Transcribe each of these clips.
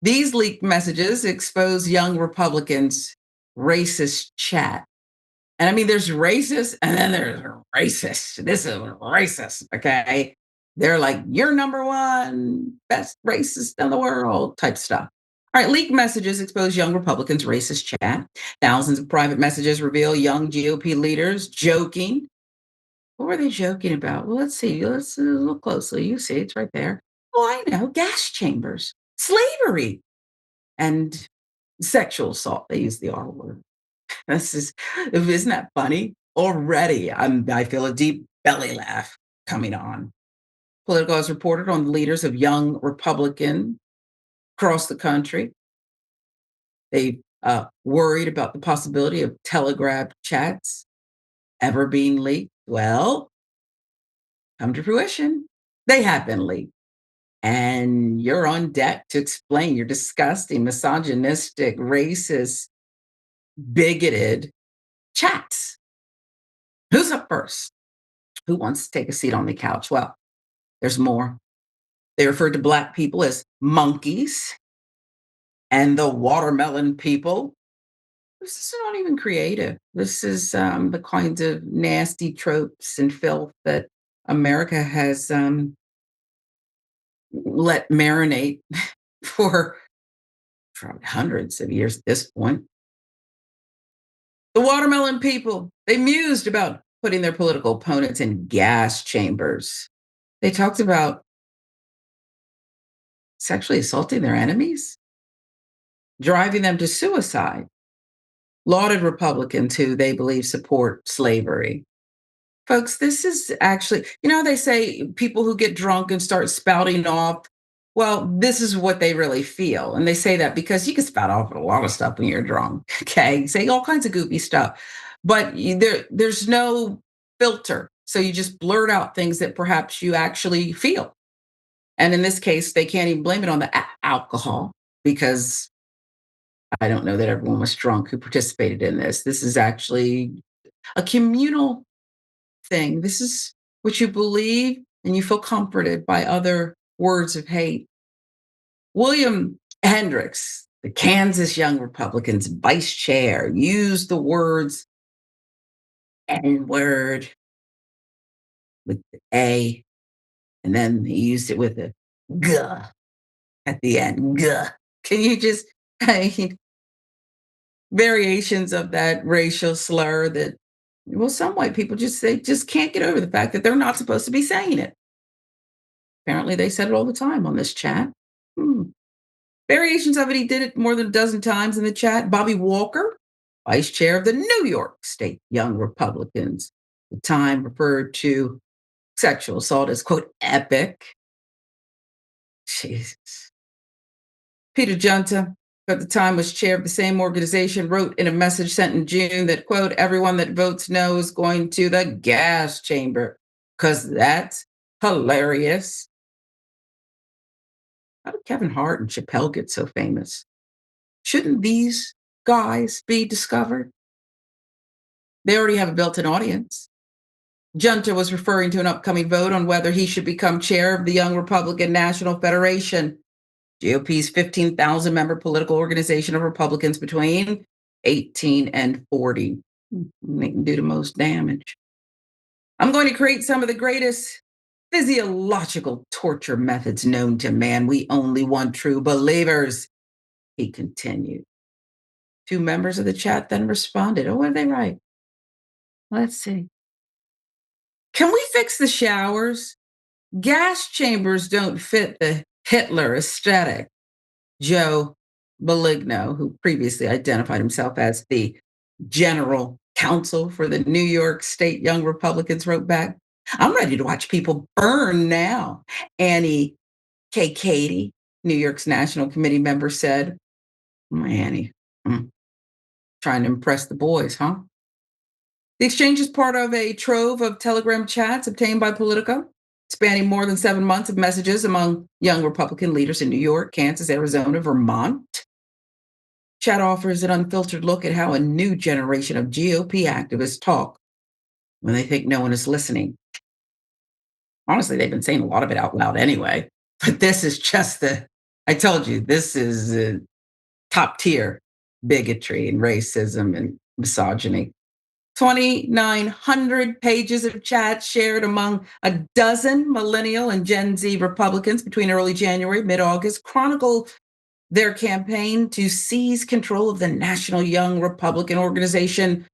These leaked messages expose young Republicans' racist chat. And I mean, there's racist and then there's racist. This is racist, okay? They're like, you're number one, best racist in the world type stuff. All right, leaked messages expose young Republicans' racist chat. Thousands of private messages reveal young GOP leaders joking. What were they joking about? Well, let's see. Let's look closely. You see, it's right there. Oh, I know. Gas chambers, slavery, and sexual assault. They use the R word. This is isn't that funny? Already, I feel a deep belly laugh coming on. Politico has reported on the leaders of young Republican across the country. They worried about the possibility of telegraph chats ever being leaked. Well, come to fruition. They have been leaked. And you're on deck to explain your disgusting, misogynistic, racist, bigoted chats. Who's up first? Who wants to take a seat on the couch? Well, there's more. They referred to Black people as monkeys and the watermelon people. This is not even creative. This is the kinds of nasty tropes and filth that America has let marinate for, for hundreds of years at this point. The watermelon people, they mused about putting their political opponents in gas chambers. They talked about sexually assaulting their enemies, driving them to suicide, lauded Republicans who they believe support slavery. Folks, this is actually, they say people who get drunk and start spouting off, well, this is what they really feel. And they say that because you can spout off a lot of stuff when you're drunk, okay? Say all kinds of goofy stuff, but there's no filter. So you just blurt out things that perhaps you actually feel. And in this case, they can't even blame it on the alcohol because I don't know that everyone was drunk who participated in this. This is actually a communal thing. This is what you believe, and you feel comforted by other words of hate. William Hendricks, the Kansas Young Republicans vice chair, used the words N word with the A, and then he used it with a G at the end. G. Can you just, I mean, variations of that racial slur that, well, some white people they just can't get over the fact that they're not supposed to be saying it. Apparently, they said it all the time on this chat. Hmm. Variations of it, he did it more than a dozen times in the chat. Bobby Walker, vice chair of the New York State Young Republicans, at the time referred to sexual assault as, quote, epic. Jesus. Peter Junta, who at the time was chair of the same organization, wrote in a message sent in June that, quote, everyone that votes no is going to the gas chamber because that's hilarious. How did Kevin Hart and Chappelle get so famous? Shouldn't these guys be discovered? They already have a built in audience. Junta was referring to an upcoming vote on whether he should become chair of the Young Republican National Federation, GOP's 15,000 member political organization of Republicans between 18 and 40. They can do the most damage. I'm going to create some of the greatest physiological torture methods known to man. We only want true believers, he continued. Two members of the chat then responded. Oh, what did they write? Let's see. Can we fix the showers? Gas chambers don't fit the Hitler aesthetic. Joe Maligno, who previously identified himself as the general counsel for the New York State Young Republicans, wrote back, I'm ready to watch people burn now. Annie K. Katie, New York's National Committee member, said, Annie, trying to impress the boys, huh? The exchange is part of a trove of Telegram chats obtained by Politico, spanning more than 7 months of messages among young Republican leaders in New York, Kansas, Arizona, Vermont. Chat offers an unfiltered look at how a new generation of GOP activists talk when they think no one is listening. Honestly, they've been saying a lot of it out loud anyway, but this is just the I told you this is top tier bigotry and racism and misogyny. 2,900 pages of chats shared among a dozen millennial and Gen Z Republicans between early January, mid August, chronicle their campaign to seize control of the National Young Republican Organization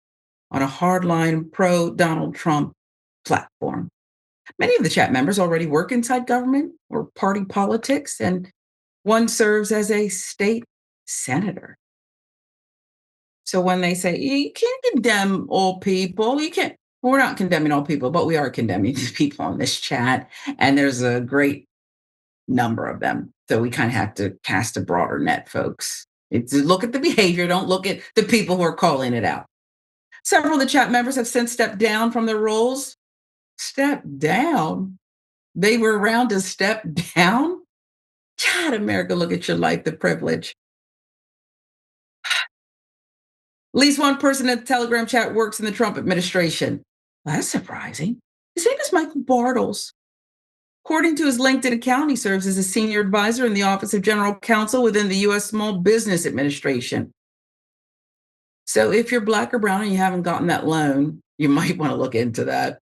on a hardline pro Donald Trump platform. Many of the chat members already work inside government or party politics, and one serves as a state senator. So when they say you can't condemn all people, you can't. Well, we're not condemning all people, but we are condemning these people on this chat, and there's a great number of them. So we kind of have to cast a broader net, folks. It's look at the behavior, don't look at the people who are calling it out. Several of the chat members have since stepped down from their roles. Step down? They were around to step down? God, America, look at your life, the privilege. At least one person in the Telegram chat works in the Trump administration. Well, that's surprising. His name is Michael Bartles. According to his LinkedIn account, he serves as a senior advisor in the Office of General Counsel within the U.S. Small Business Administration. So if you're Black or brown and you haven't gotten that loan, you might want to look into that.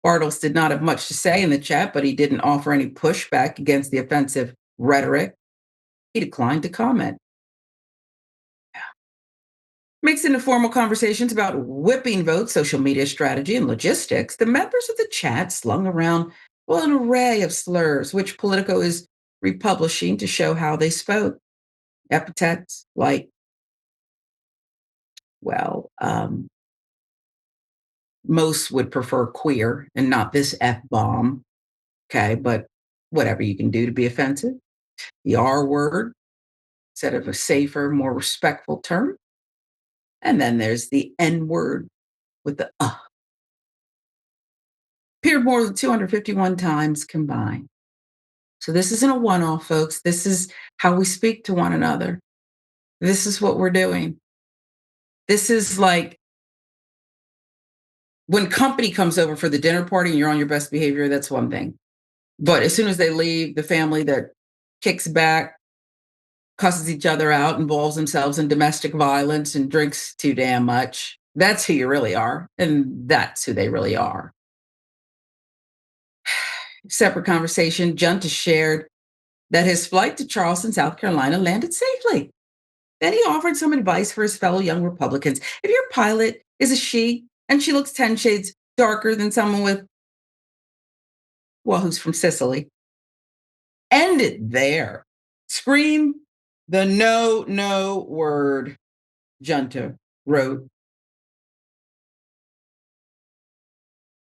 Bartles did not have much to say in the chat, but he didn't offer any pushback against the offensive rhetoric. He declined to comment. Mixed into formal conversations about whipping votes, social media strategy, and logistics, the members of the chat slung around, well, an array of slurs, which Politico is republishing to show how they spoke. Epithets like, well, most would prefer queer and not this F bomb. Okay, but whatever you can do to be offensive. The R word instead of a safer, more respectful term. And then there's the N word with the appeared more than 251 times combined. So this isn't a one off, folks. This is how we speak to one another. This is what we're doing. This is like when company comes over for the dinner party and you're on your best behavior, that's one thing. But as soon as they leave, the family that kicks back, cusses each other out, involves themselves in domestic violence and drinks too damn much, that's who you really are. And that's who they really are. Separate conversation, Junta shared that his flight to Charleston, South Carolina landed safely. Then he offered some advice for his fellow young Republicans. If your pilot is a she and she looks 10 shades darker than someone with, well, who's from Sicily, end it there. Scream the no word, Junta wrote.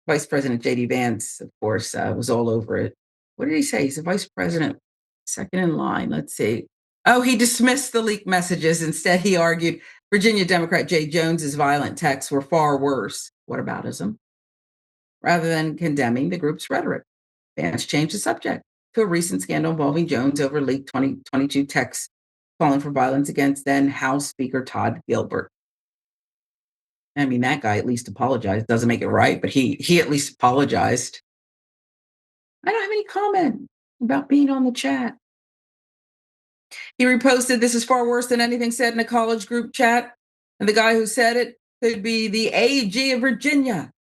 Vice President J.D. Vance, of course, was all over it. What did he say? He's the vice president, second in line. Let's see. Oh, he dismissed the leaked messages. Instead, he argued Virginia Democrat Jay Jones's violent texts were far worse. Whataboutism? Rather than condemning the group's rhetoric, Vance changed the subject to a recent scandal involving Jones over leaked 2022 texts calling for violence against then House Speaker Todd Gilbert. I mean, that guy at least apologized. Doesn't make it right, but he at least apologized. I don't have any comment about being on the chat. He reposted, "This is far worse than anything said in a college group chat. And the guy who said it could be the AG of Virginia.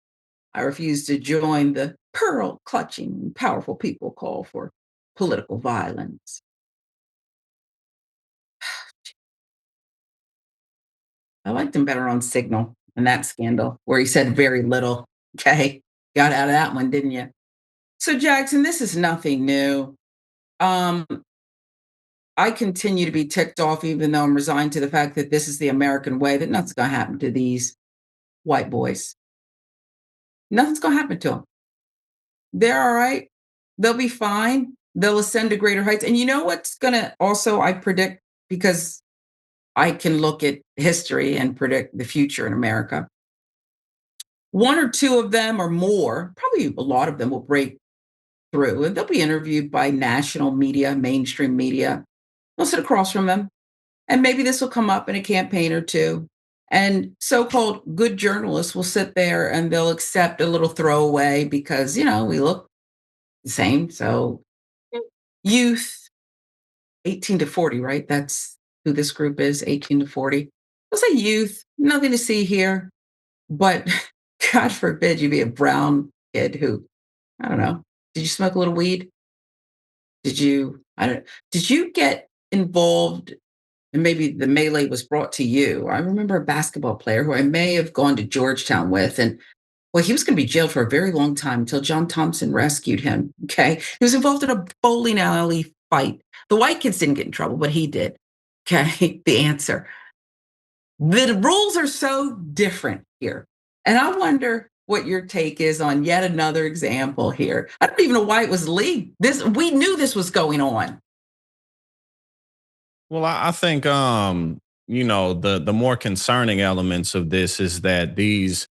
I refuse to join the pearl clutching, powerful people call for political violence." I liked him better on Signal in that scandal where he said very little. Okay. Got out of that one, didn't you? So, Jackson, this is nothing new. Um, I continue to be ticked off, even though I'm resigned to the fact that this is the American way, that nothing's going to happen to these white boys. Nothing's going to happen to them. They're all right. They'll be fine. They'll ascend to greater heights. And you know what's going to also, I predict, because I can look at history and predict the future in America. One or two of them or more, probably a lot of them will break through and they'll be interviewed by national media, mainstream media. They'll sit across from them. And maybe this will come up in a campaign or two. And so called good journalists will sit there and they'll accept a little throwaway because, we look the same. So youth, 18 to 40, right? That's who this group is, 18 to 40. It's a youth, nothing to see here. But God forbid you be a brown kid who, I don't know, did you smoke a little weed? I don't, did you get involved and maybe the melee was brought to you? I remember a basketball player who I may have gone to Georgetown with, and well, he was going to be jailed for a very long time until John Thompson rescued him. Okay. He was involved in a bowling alley fight. The white kids didn't get in trouble, but he did. Okay. The answer. The rules are so different here. And I wonder what your take is on yet another example here. I don't even know why it was leaked. This we knew this was going on. Well, I think the more concerning elements of this is that these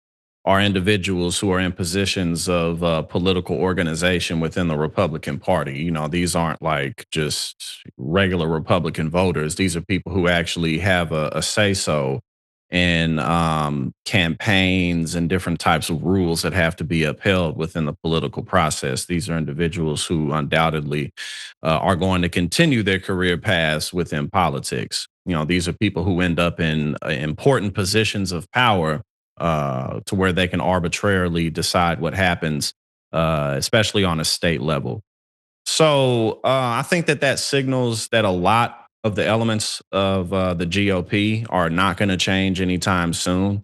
are individuals who are in positions of political organization within the Republican Party. These aren't like just regular Republican voters. These are people who actually have a say so in campaigns and different types of rules that have to be upheld within the political process. These are individuals who undoubtedly are going to continue their career paths within politics. These are people who end up in important positions of power to where they can arbitrarily decide what happens, especially on a state level. So I think that signals that a lot of the elements of the GOP are not going to change anytime soon.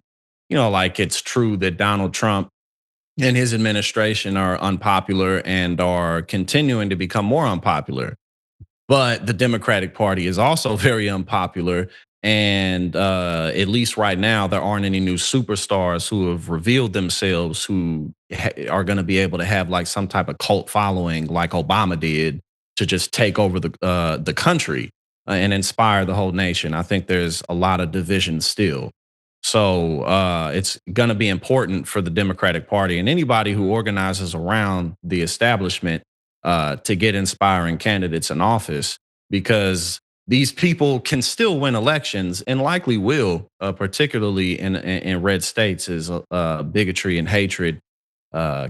Like it's true that Donald Trump and his administration are unpopular and are continuing to become more unpopular, but the Democratic Party is also very unpopular. And at least right now, there aren't any new superstars who have revealed themselves who are going to be able to have like some type of cult following, like Obama did, to just take over the country and inspire the whole nation. I think there's a lot of division still. So it's going to be important for the Democratic Party and anybody who organizes around the establishment to get inspiring candidates in office because these people can still win elections and likely will, particularly in red states, as bigotry and hatred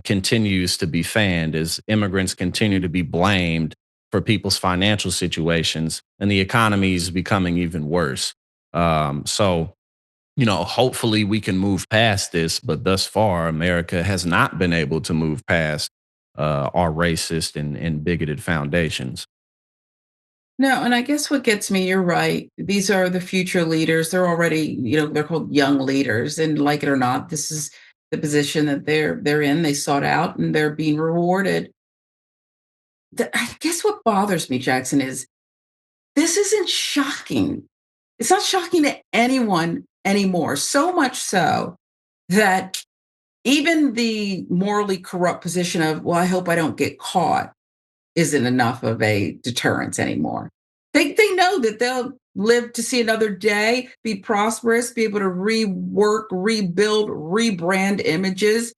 continues to be fanned, as immigrants continue to be blamed for people's financial situations, and the economy is becoming even worse. Hopefully we can move past this, but thus far, America has not been able to move past our racist and bigoted foundations. No, and I guess what gets me, you're right. These are the future leaders. They're already, they're called young leaders. And like it or not, this is the position that they're in. They sought out and they're being rewarded. I guess what bothers me, Jackson, is this isn't shocking. It's not shocking to anyone anymore. So much so that even the morally corrupt position of, well, I hope I don't get caught isn't enough of a deterrence anymore. They know that they'll live to see another day, be prosperous, be able to rework, rebuild, rebrand images.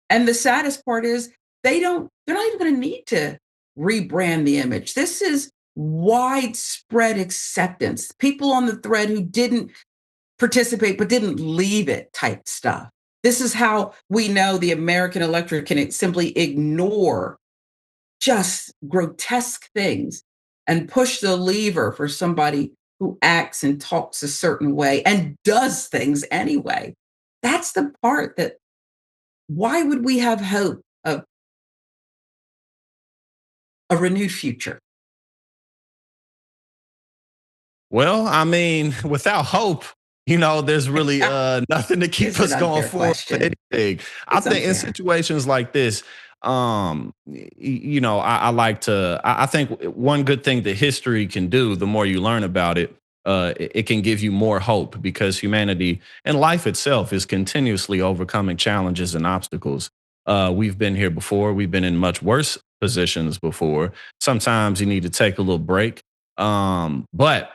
And the saddest part is they're not even going to need to rebrand the image. This is widespread acceptance. People on the thread who didn't participate but didn't leave it type stuff. This is how we know the American electorate can simply ignore just grotesque things and push the lever for somebody who acts and talks a certain way and does things anyway. That's the part that why would we have hope of a renewed future? Well, I mean, without hope, there's really nothing to keep It's an us going unfair forward with question. anything. I It's think in unfair. situations like this, I like to. I think one good thing that history can do, the more you learn about it, it can give you more hope because humanity and life itself is continuously overcoming challenges and obstacles. We've been here before. We've been in much worse positions before. Sometimes you need to take a little break. But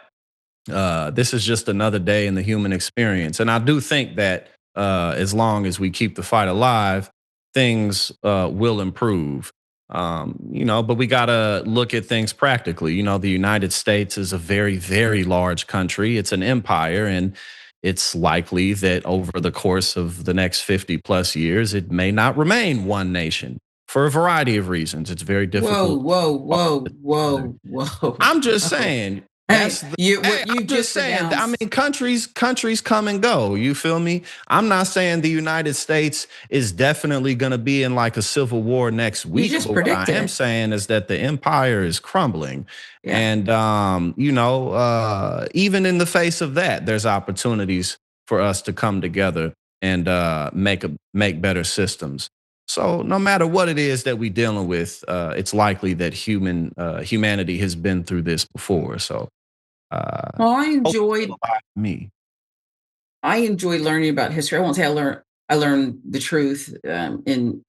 this is just another day in the human experience. And I do think that as long as we keep the fight alive, things will improve. But we got to look at things practically. The United States is a very, very large country, it's an empire. And it's likely that over the course of the next 50 plus years, it may not remain one nation for a variety of reasons. It's very Whoa, difficult. whoa, to whoa, together. whoa, whoa, I'm just whoa. saying. Hey, Hey, what you I'm just just saying. I announced, mean, countries come and go. You feel me? I'm not saying the United States is definitely going to be in like a civil war next you week, just but what I predicted am it. saying is that the empire is crumbling, Yeah. and even in the face of that, there's opportunities for us to come together and make better systems. So no matter what it is that we're dealing with, it's likely that humanity has been through this before. So Well, hope still alive to me. I enjoy learning about history. I won't say I learned the truth in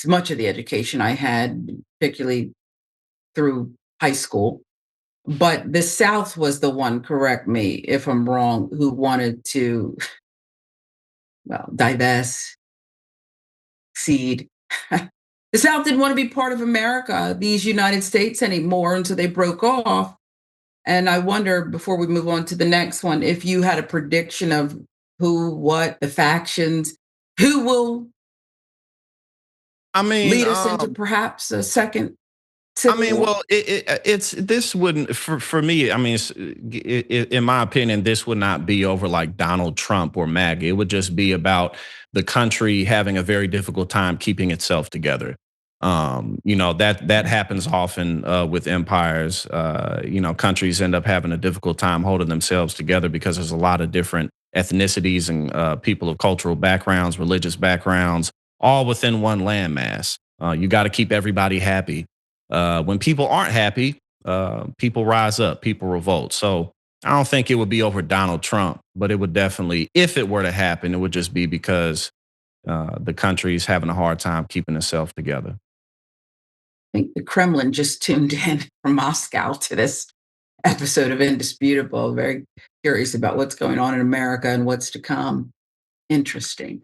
much of the education I had, particularly through high school. But the South was the one, correct me if I'm wrong, who wanted to, well, divest, cede. The South didn't want to be part of America, these United States anymore, and so they broke off. And I wonder, before we move on to the next one, if you had a prediction of who, what, the factions, who will I mean, lead us into perhaps a second I civil mean, war? well, it's this wouldn't for me. I mean, in my opinion, this would not be over like Donald Trump or MAGA. It would just be about the country having a very difficult time keeping itself together. That happens often with empires. Countries end up having a difficult time holding themselves together because there's a lot of different ethnicities and people of cultural backgrounds, religious backgrounds, all within one landmass. You got to keep everybody happy. When people aren't happy, people rise up, people revolt. So I don't think it would be over Donald Trump, but it would definitely, if it were to happen, it would just be because the country's having a hard time keeping itself together. I think the Kremlin just tuned in from Moscow to this episode of Indisputable. Very curious about what's going on in America and what's to come. Interesting.